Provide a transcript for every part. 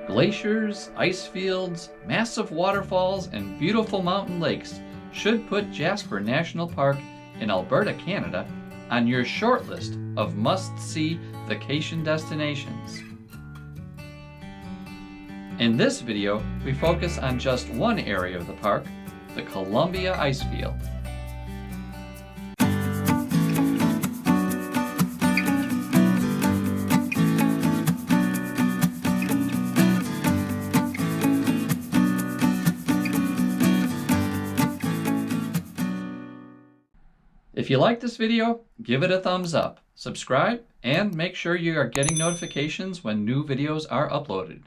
Glaciers, ice fields, massive waterfalls, and beautiful mountain lakes should put Jasper National Park in Alberta, Canada, on your short list of must-see vacation destinations. In this video, we focus on just one area of the park, the Columbia Icefield. If you like this video, give it a thumbs up, subscribe, and make sure you are getting notifications when new videos are uploaded.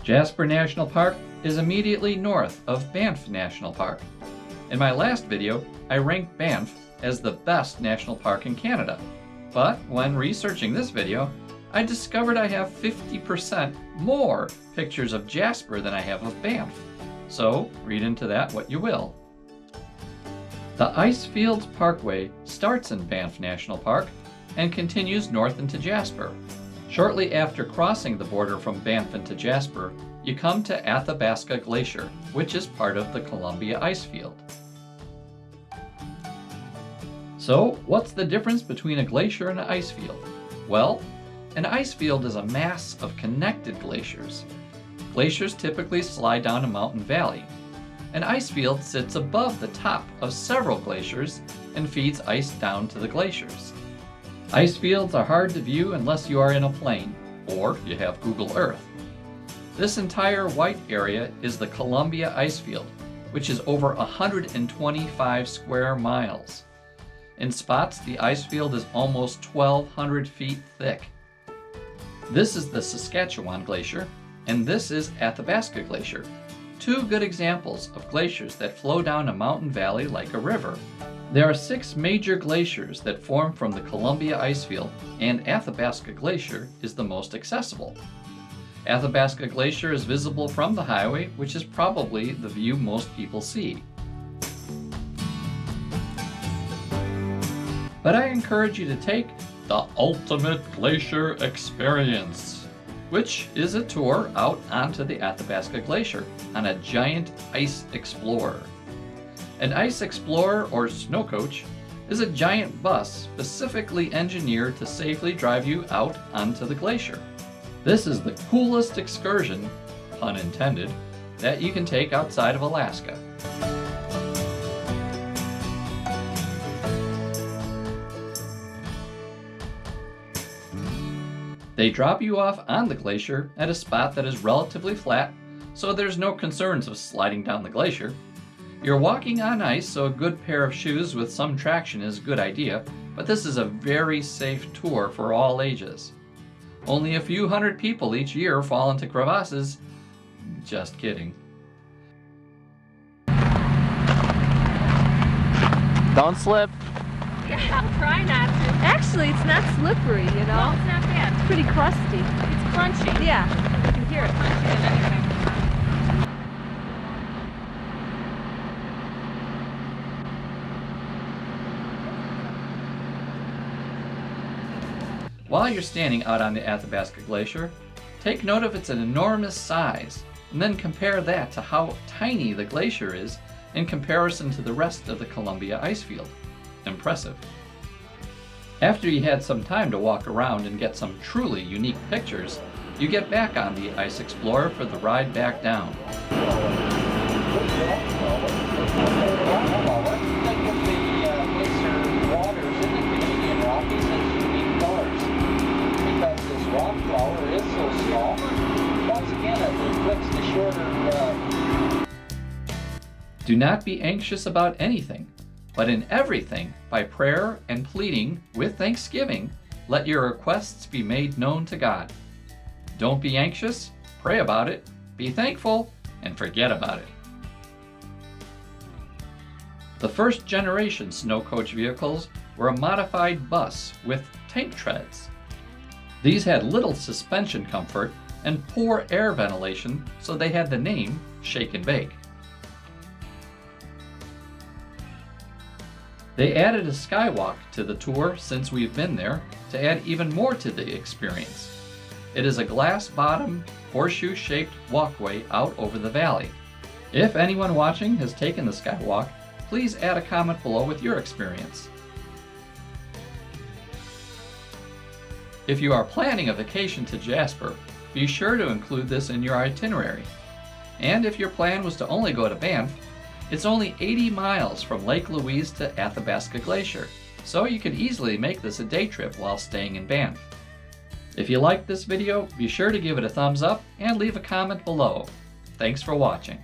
Jasper National Park is immediately north of Banff National Park. In my last video, I ranked Banff as the best national park in Canada. But when researching this video, I discovered I have 50% more pictures of Jasper than I have of Banff. So read into that what you will. The Icefields Parkway starts in Banff National Park and continues north into Jasper. Shortly after crossing the border from Banff into Jasper, you come to Athabasca Glacier, which is part of the Columbia Icefield. So, what's the difference between a glacier and an icefield? Well, an icefield is a mass of connected glaciers. Glaciers typically slide down a mountain valley. An icefield sits above the top of several glaciers and feeds ice down to the glaciers. Icefields are hard to view unless you are in a plane or you have Google Earth. This entire white area is the Columbia Icefield, which is over 125 square miles. In spots, the icefield is almost 1,200 feet thick. This is the Saskatchewan Glacier, and this is Athabasca Glacier, two good examples of glaciers that flow down a mountain valley like a river. There are 6 major glaciers that form from the Columbia Icefield, and Athabasca Glacier is the most accessible. Athabasca Glacier is visible from the highway, which is probably the view most people see. But I encourage you to take the Ultimate Glacier Experience, which is a tour out onto the Athabasca Glacier on a giant ice explorer. An ice explorer or snow coach is a giant bus specifically engineered to safely drive you out onto the glacier. This is the coolest excursion, pun intended, that you can take outside of Alaska. They drop you off on the glacier at a spot that is relatively flat, so there's no concerns of sliding down the glacier. You're walking on ice, so a good pair of shoes with some traction is a good idea, but this is a very safe tour for all ages. Only a few hundred people each year fall into crevasses. Just kidding. Don't slip. Yeah, I'll try not to. Actually, it's not slippery, you know? No, it's not bad. It's pretty crusty. It's crunchy. Yeah, you can hear it. Crunchier than anything. While you're standing out on the Athabasca Glacier, take note of its enormous size, and then compare that to how tiny the glacier is in comparison to the rest of the Columbia Icefield. Impressive. After you had some time to walk around and get some truly unique pictures, you get back on the Ice Explorer for the ride back down. Glacier Do not be anxious about anything, but in everything, by prayer and pleading with thanksgiving, let your requests be made known to God. Don't be anxious, pray about it, be thankful, and forget about it. The first generation snow coach vehicles were a modified bus with tank treads. These had little suspension comfort and poor air ventilation, so they had the name Shake and Bake. They added a Skywalk to the tour since we've been there to add even more to the experience. It is a glass-bottom, horseshoe-shaped walkway out over the valley. If anyone watching has taken the Skywalk, please add a comment below with your experience. If you are planning a vacation to Jasper, be sure to include this in your itinerary. And if your plan was to only go to Banff, it's only 80 miles from Lake Louise to Athabasca Glacier, so you could easily make this a day trip while staying in Banff. If you liked this video, be sure to give it a thumbs up and leave a comment below. Thanks for watching.